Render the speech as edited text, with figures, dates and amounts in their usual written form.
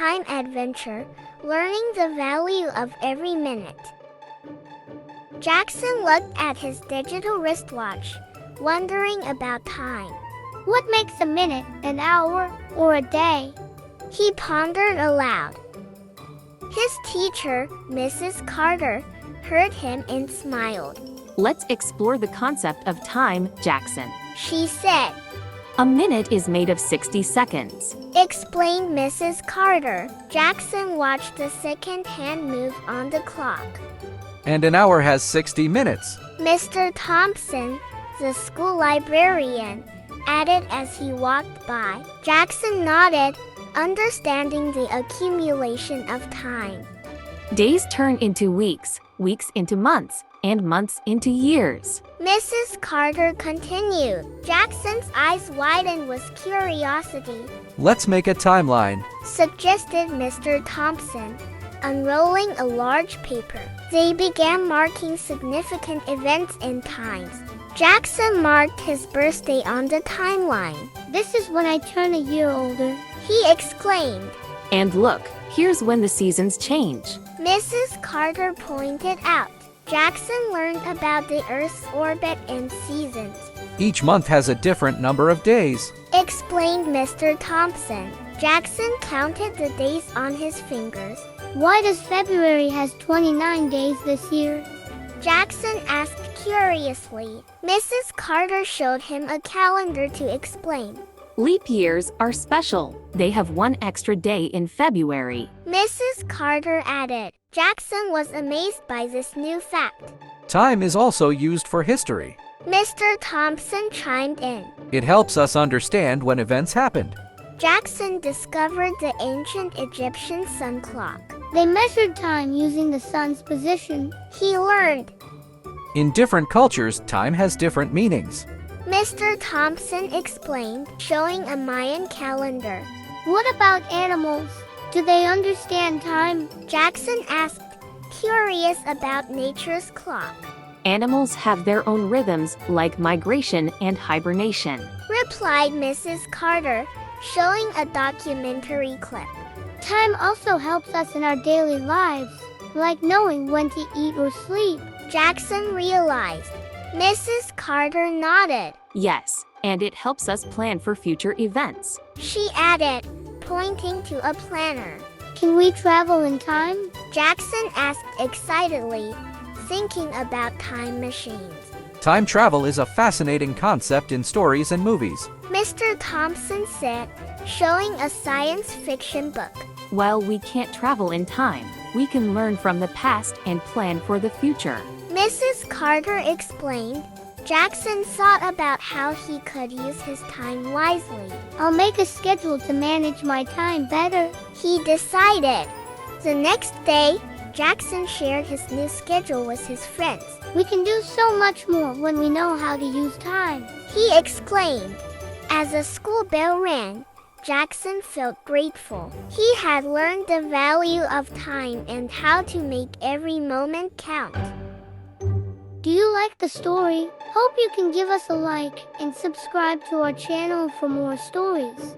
time adventure, learning the value of every minute. Jackson looked at his digital wristwatch, wondering about time. What makes a minute, an hour, or a day? He pondered aloud. His teacher, Mrs. Carter, heard him and smiled. Let's explore the concept of time, Jackson. She said. A minute is made of 60 seconds. Explained Mrs. Carter. Jackson watched the second hand move on the clock. And an hour has 60 minutes. Mr. Thompson, the school librarian, added as he walked by. Jackson nodded, understanding the accumulation of time. Days turn into weeks, weeks into months, and months into years. Mrs. Carter continued. Jackson's eyes widened with curiosity. Let's make a timeline, suggested Mr. Thompson, unrolling a large paper. They began marking significant events and times. Jackson marked his birthday on the timeline. This is when I turn a year older, he exclaimed. And look, here's when the seasons change. Mrs. Carter pointed out. Jackson learned about the Earth's orbit and seasons. Each month has a different number of days, explained Mr. Thompson. Jackson counted the days on his fingers. Why does February has 29 days this year? Jackson asked curiously. Mrs. Carter showed him a calendar to explain. Leap years are special. They have one extra day in February. Mrs. Carter added. Jackson was amazed by this new fact. Time is also used for history. Mr. Thompson chimed in. It helps us understand when events happened. Jackson discovered the ancient Egyptian sun clock. They measured time using the sun's position. He learned. In different cultures, time has different meanings. Mr. Thompson explained, showing a Mayan calendar. What about animals? Do they understand time? Jackson asked, curious about nature's clock. Animals have their own rhythms, like migration and hibernation, replied Mrs. Carter, showing a documentary clip. Time also helps us in our daily lives, like knowing when to eat or sleep. Jackson realized. Mrs. Carter nodded. Yes, and it helps us plan for future events. She added, pointing to a planner. Can we travel in time? Jackson asked excitedly, thinking about time machines. Time travel is a fascinating concept in stories and movies, Mr. Thompson said, showing a science fiction book. While we can't travel in time, we can learn from the past and plan for the future. Mrs. Carter explained. Jackson thought about how he could use his time wisely. I'll make a schedule to manage my time better, he decided. The next day, Jackson shared his new schedule with his friends. We can do so much more when we know how to use time, he exclaimed. As the school bell rang, Jackson felt grateful. He had learned the value of time and how to make every moment count. Do you like the story? Hope you can give us a like and subscribe to our channel for more stories.